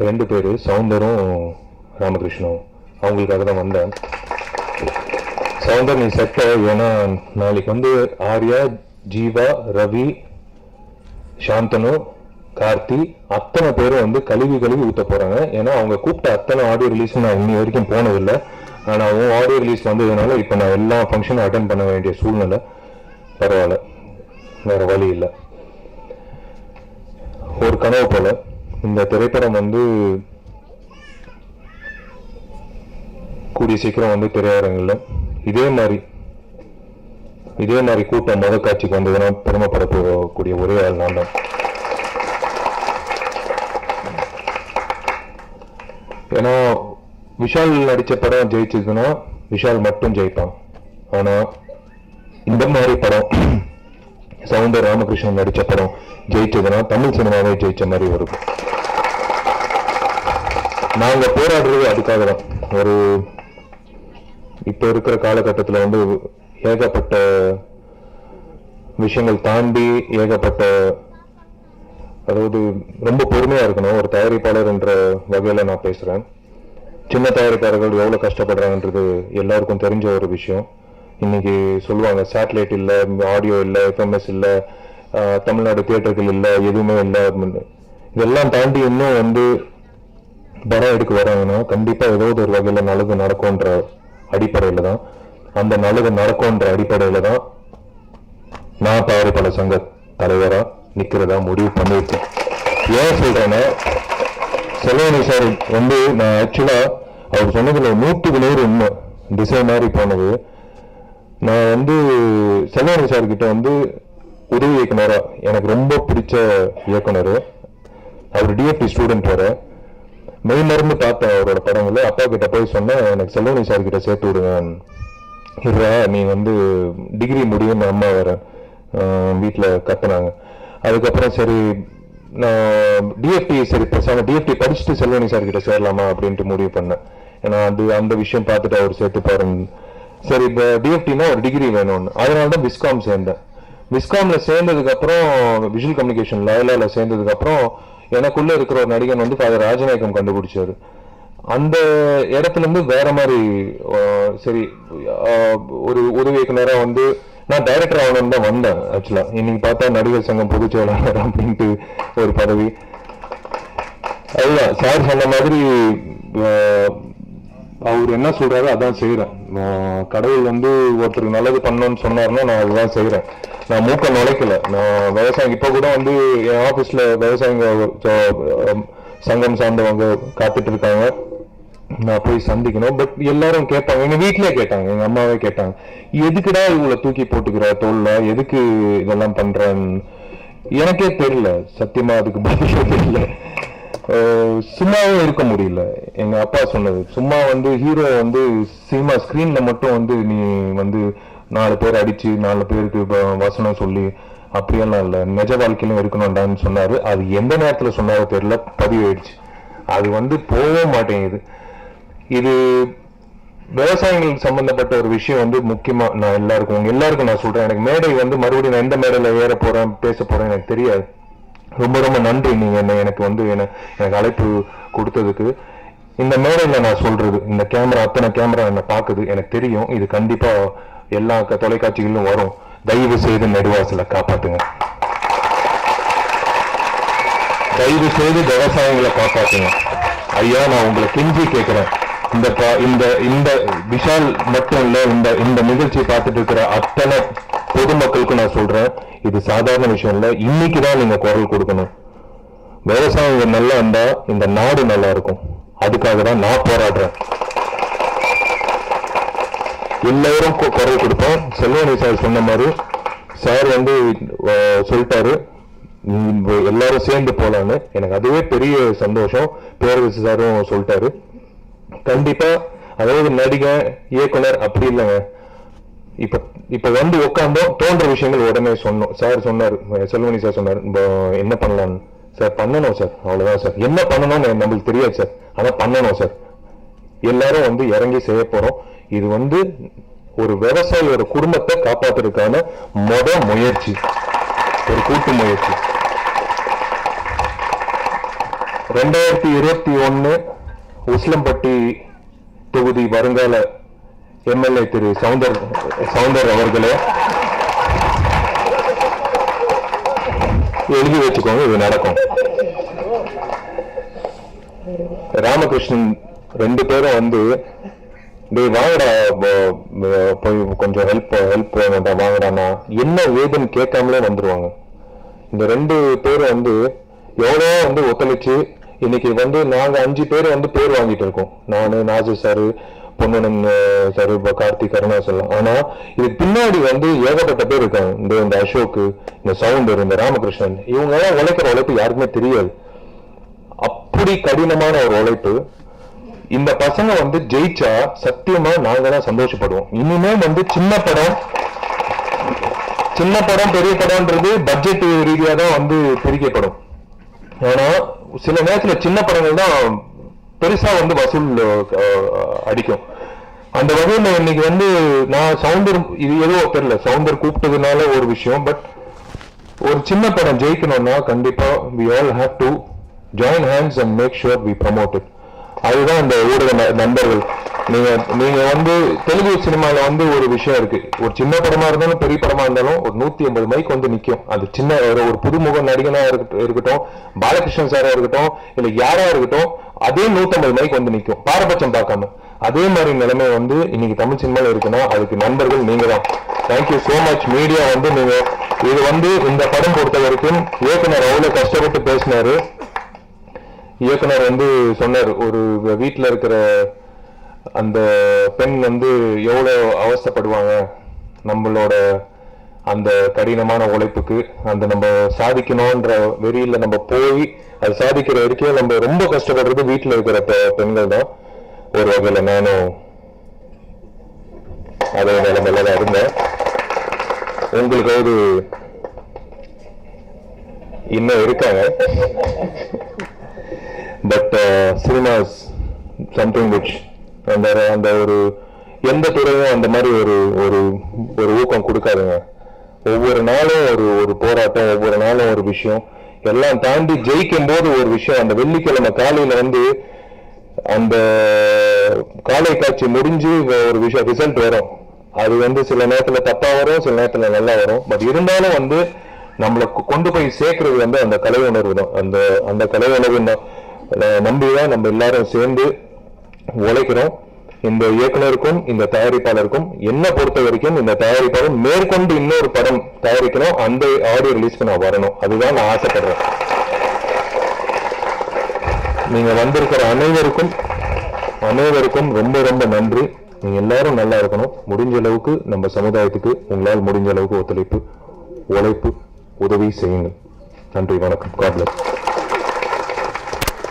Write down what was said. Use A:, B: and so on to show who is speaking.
A: 2 பேர், சவுந்தரும் ராமகிருஷ்ணனும். அவங்களுக்காக தான் வந்தேன். சவுந்தர் நீ செட்ட, ஏன்னா நாளைக்கு வந்து ஆர்யா, ஜீவா, ரவி, சாந்தனு, கார்த்தி அத்தனை பேரும் வந்து கழுவி ஊற்ற போறாங்க. ஏன்னா அவங்க கூப்பிட்ட அத்தனை ஆடியோ ரிலீஸ் நான் இன்னி வரைக்கும் போனதில்லை. ஆனால் அவன் ஆடியோ ரிலீஸ் வந்ததுனால இப்போ நான் எல்லா ஃபங்க்ஷனும் அட்டன் பண்ண வேண்டிய சூழ்நிலை. பரவாயில்ல, வேற வழி இல்லை. ஒரு கனவு போல இந்த திரைப்படம் வந்து கூடிய சீக்கிரம் வந்து திரையரங்கில் இதே மாதிரி கூட்டம் மொத காட்சிக்கு வந்ததுன்னா பெருமைப்படக்கூடிய ஒரே ஆள் நான் தான். ஏன்னா விஷால் நடிச்ச படம் ஜெயிச்சதுன்னா விஷால் மட்டும் ஜெயிப்பான். ஆனா இந்த மாதிரி படம் சவுந்தர் ராமகிருஷ்ணன் நடிச்ச படம் ஜெயிச்சதுன்னா தமிழ் சினிமாவே ஜெயிச்ச மாதிரி வரும். நாங்க போராடுறது அதுக்காக தான். ஒரு இப்ப இருக்கிற காலகட்டத்தில் வந்து ஏகப்பட்ட விஷயங்கள் தாண்டி ஏகப்பட்ட, அதாவது ரொம்ப பொறுமையா இருக்கணும். ஒரு தயாரிப்பாளர் என்ற வகையில நான் பேசுறேன். சின்ன தயாரிப்பாளர்கள் எவ்வளவு கஷ்டப்படுறாங்கன்றது எல்லாருக்கும் தெரிஞ்ச ஒரு விஷயம். இன்னைக்கு சொல்லுவாங்க சேட்டலைட் இல்லை, ஆடியோ இல்லை, எஃப்எம்எஸ் இல்லை, தமிழ்நாடு தியேட்டர்கள் இல்லை, எதுவுமே இல்லை. இதெல்லாம் தாண்டி இன்னும் வந்து படம் எடுக்க வராங்கன்னா கண்டிப்பா ஏதாவது ஒரு வகையில நல்லது நடக்கும்ன்ற அடிப்படையில தான், அந்த நல்லது நடக்கும்ன்ற அடிப்படையில தான் நான் தயாரிப்பாளர் சங்க தலைவரா நிக்கிறதா முடிவு பண்ணியிருக்கேன். ஏன் சொல்றேன்னா, செல்வனி சார் வந்து நான் ஆக்சுவலா அவர் சொன்னதுல 100% உண்மை. திசை மாதிரி போனது. நான் வந்து செல்வனி சார் கிட்ட வந்து உதவி இயக்குனரா, எனக்கு ரொம்ப பிடிச்ச இயக்குனர். அவர் டிஎஃப்டி ஸ்டூடெண்ட் வர மெய் மருந்து பார்த்தேன் அவரோட படங்களை. அப்பா கிட்ட போய் சொன்னேன், எனக்கு செல்வனி சார் கிட்ட சேர்த்து விடுங்க. இல்ல நீ வந்து டிகிரி முடியும், அம்மா வர வீட்டில் கத்துனாங்க. அதுக்கப்புறம் சரி நான் டிஎஃப்டி சரி பேசாம டிஎஃப்டி படிச்சுட்டு செல்வனி சார் கிட்ட சேரலாமா அப்படின்ட்டு முடிவு பண்ணேன். ஏன்னா அந்த விஷயம் பார்த்துட்டு அவர் சேர்த்து பாருங்க. சரி இப்போ டிஎஃப்டினா ஒரு டிகிரி வேணும்னு, அதனால தான் விஸ்காம் சேர்ந்தேன். விஸ்காம்ல சேர்ந்ததுக்கு அப்புறம் விஷுவல் கம்யூனிகேஷன் லயலால சேர்ந்ததுக்கு அப்புறம் எனக்குள்ள இருக்கிற ஒரு நடிகன் வந்து ஃபாதர் ராஜநாயகம் கண்டுபிடிச்சாரு. அந்த இடத்துல இருந்து வேற மாதிரி சரி ஒரு உதவி இயக்குனரா வந்து நான் டைரக்டர் ஆகணும்னு தான் வந்தேன். ஆக்சுவலா இன்னைக்கு பார்த்தா நடிகர் சங்கம் பொதுச் செயலாளர் அப்படின்ட்டு ஒரு பதவி. அதுதான் சார் சொன்ன மாதிரி அவர் என்ன சொல்றாரு அதான் செய்யறேன். கடவுள் வந்து ஒருத்தருக்கு நல்லது பண்ணணும்னு சொன்னாருன்னா நான் அதுதான் செய்யறேன். நான் மூக்க நுழைக்கல. நான் விவசாயம் இப்ப கூட வந்து என் ஆபீஸ்ல விவசாயிங்க சங்கம் சார்ந்தவங்க காத்துட்டு இருக்காங்க, நான் போய் சந்திக்கணும். பட் எல்லாரும் கேட்பாங்க, எங்க வீட்லயே கேட்டாங்க, எங்க அம்மாவே கேட்டாங்க, எதுக்குடா இவ்வளவு தூக்கி போட்டுக்கிற தோல்ல, எதுக்கு இதெல்லாம் பண்றேன்னு எனக்கே தெரியல. சத்தியமா அதுக்கு பதிலே தெரியல. சும்மாவே இருக்க முடியல. எங்க அப்பா சொன்னது, சும்மா வந்து ஹீரோ வந்து சினிமா ஸ்கிரீன்ல மட்டும் வந்து நீ வந்து 4 பேர் அடிச்சு 4 பேருக்கு வசனம் சொல்லி அப்படியெல்லாம் இல்லை, நிஜ வாழ்க்கையிலும் இருக்கணும்டான்னு சொன்னாரு. அது எந்த நேரத்துல சொன்னாரோ தெரியல, பதிவாயிடுச்சு. அது வந்து போக மாட்டேங்குது. இது விவசாயிகளுக்கு சம்பந்தப்பட்ட ஒரு விஷயம் வந்து முக்கியமா நான் எல்லாருக்கும் நான் சொல்றேன். எனக்கு மேடை வந்து மறுபடியும் நான் எந்த மேடையில ஏற போறேன் பேச போறேன் எனக்கு தெரியாது. ரொம்ப ரொம்ப நன்றி நீங்க எனக்கு வந்து எனக்கு அழைப்பு கொடுத்ததுக்கு. இந்த மேடையில நான் சொல்றது, இந்த கேமரா அத்தனை கேமரா என்ன பாக்குது, எனக்கு தெரியும் இது கண்டிப்பா எல்லா தொலைக்காட்சிகளிலும் வரும். தயவு செய்து நெடுவாசலை காப்பாத்துங்க, தயவு செய்து விவசாயிகளை காப்பாத்துங்க. ஐயா நான் உங்களை கெஞ்சி கேட்கிறேன். இந்த விஷால் மட்டும் இல்ல, இந்த நிகழ்ச்சியை பார்த்துட்டு இருக்கிற அத்தனை பொதுமக்களுக்கும் நான் சொல்றேன், இது சாதாரண விஷயம் இல்ல. இன்னைக்குதான் நீங்க குரல் கொடுக்கணும். விவசாயிகள் நல்லா இருந்தா இந்த நாடு நல்லா இருக்கும். அதுக்காக தான் நான் போராடுறேன். எல்லாரும் குரல் கொடுப்போம். செல்வனி சார் சொன்ன மாதிரி சார் வந்து சொல்லிட்டாரு எல்லாரும் சேர்ந்து போலான்னு. எனக்கு அதுவே பெரிய சந்தோஷம். பேரரசு சாரும் சொல்லிட்டாரு. கண்டிப்பா அதாவது நடிகர் இயக்குனர் அப்படி இல்லைங்க. இப்ப வந்து உட்காந்தோம், தோன்ற விஷயங்கள் உடனே சொன்னோம். சார் சொன்னாரு, செல்வனி சார் சொன்னாரு என்ன பண்ணலான்னு. சார் பண்ணணும் சார், அவ்வளவுதான் சார். என்ன பண்ணணும்னு நம்மளுக்கு தெரியாது சார், ஆனா பண்ணணும் சார். எல்லாரும் வந்து இறங்கி செய்ய போறோம். இது வந்து ஒரு விவசாயியோட குடும்பத்தை காப்பாத்துறதுக்கான முயற்சி, ஒரு கூட்டு முயற்சி. 2021 உசிலம்பட்டி தொகுதி வருங்கால எம்எல்ஏ திரு சவுந்தர் அவர்களே, எழுதி வச்சுக்கோங்க, இது நடக்கும். ராமகிருஷ்ணன் 2 பேரும் வந்து வாங்கடா, போய் கொஞ்சம் ஹெல்ப் வேணும்டா, வாங்கடானா என்ன ஏதுன்னு கேட்காமலே வந்துருவாங்க. இந்த 2 பேரும் வந்து எவ்வளோ வந்து ஒத்துழைச்சு இன்னைக்கு வந்து நாங்க 5 பேர் வந்து பேர் வாங்கிட்டு இருக்கோம். நானு, நாசு சாரு, பொன்னுடன் சாரு, கார்த்திக், கருணாசலம். ஆனா இது பின்னாடி வந்து ஏகப்பட்ட பேர் இருக்காங்க. இந்த அசோக், இந்த சவுண்டர், இந்த ராமகிருஷ்ணன், இவங்க எல்லாம் உழைக்கிற உழைப்பு யாருக்குமே தெரியாது. அப்படி கடினமான ஒரு உழைப்பு. இந்த பசங்க வந்து ஜெயிச்சா சத்தியமா நாங்க தான் சந்தோஷப்படுவோம். இனிமே வந்து சின்ன படம் பெரிய படம்ன்றது பட்ஜெட் ரீதியா தான் வந்து பிரிக்கப்படும். ஆனா சில நேரத்துல சின்ன படங்கள் தான் பெருசா வந்து வசூல் அடிக்கும். அந்த வகையில இன்னைக்கு வந்து நான் சவுண்டர், இது ஏதோ தெரியல, சவுண்டர் கூப்பிட்டதுனால ஒரு விஷயம். பட் ஒரு சின்ன படம் ஜெயிக்கணும்னா கண்டிப்பா we all have to join hands and make sure we promote it. அதுதான் இந்த ஊடக நண்பர்கள். நீங்க வந்து தெலுங்கு சினிமால வந்து ஒரு விஷயம் இருக்கு. ஒரு சின்ன படமா இருந்தாலும் பெரிய படமா இருந்தாலும் ஒரு 150 மைக் வந்து நிக்கும். அது சின்ன ஒரு புதுமுக நடிகனா இருக்கட்டும், பாலகிருஷ்ணன் சாரா இருக்கட்டும், இல்ல யாரா இருக்கட்டும், அதே 150 மைக் வந்து நிக்கும், பாரபட்சம் பார்க்காம. அதே மாதிரி நிலைமை வந்து இன்னைக்கு தமிழ் சினிமால இருக்குன்னா அதுக்கு நண்பர்கள் நீங்க தான். Thank you so much media. வந்து நீங்க இது வந்து இந்த படம் பொறுத்த வரைக்கும் இயக்குனர் அவ்வளவு கஷ்டப்பட்டு பேசினாரு. இயக்குனர் வந்து சொன்னார், ஒரு வீட்டுல இருக்கிற அந்த பெண் வந்து எவ்வளவு அவஸ்தைப்படுவாங்க நம்மளோட அந்த கடினமான உழைப்புக்கு. அந்த நம்ம சாதிக்கணும்ன்ற வெறியில நம்ம போய் அது சாதிக்கிற வரைக்கும் நம்ம ரொம்ப கஷ்டப்படுறது வீட்டுல இருக்கிற பெண்கள் தான். ஒரு வகையில நானும் அதே நிலைமையில தான் இருந்தேன். உங்களுக்காவது இன்னும் இருக்காங்க. But cinema is something which அந்த ஒரு எந்த துறையும் அந்த மாதிரி ஒரு ஊக்கம் கொடுக்காதுங்க. ஒவ்வொரு நாளும் ஒரு போராட்டம், ஒவ்வொரு நாளும் ஒரு விஷயம். எல்லாம் தாண்டி ஜெயிக்கும் போது ஒரு விஷயம். அந்த வெள்ளிக்கிழமை காலையில வந்து அந்த காலை காட்சி முடிஞ்சு ஒரு விஷயம் ரிசல்ட் வரும். அது வந்து சில நேரத்துல தப்பா வரும், சில நேரத்துல நல்லா வரும். பட் இருந்தாலும் வந்து நம்மளை கொண்டு போய் சேர்க்கறது வந்து அந்த கலை உணர்வு தான். அந்த கலை உணர்வு நம்பிதான் நம்ம எல்லாரும் சேர்ந்து உழைக்கிறோம். இந்த இயக்குனருக்கும் இந்த தயாரிப்பாளருக்கும் என்ன பொறுத்த வரைக்கும் இந்த தயாரிப்பாளர் மேற்கொண்டு இன்னொரு படம் தயாரிக்கணும், அந்த ஆடியோ ரிலீஸ்க்கு நான் வரணும். அதுதான் நான் ஆசைப்படுறேன். நீங்க வந்திருக்கிற அனைவருக்கும் ரொம்ப ரொம்ப நன்றி. நீங்க எல்லாரும் நல்லா இருக்கணும். முடிஞ்ச அளவுக்கு நம்ம சமுதாயத்துக்கு உங்களால் முடிஞ்ச அளவுக்கு ஒத்துழைப்பு, உழைப்பு, உதவி செய்யுங்க. நன்றி, வணக்கம். God bless.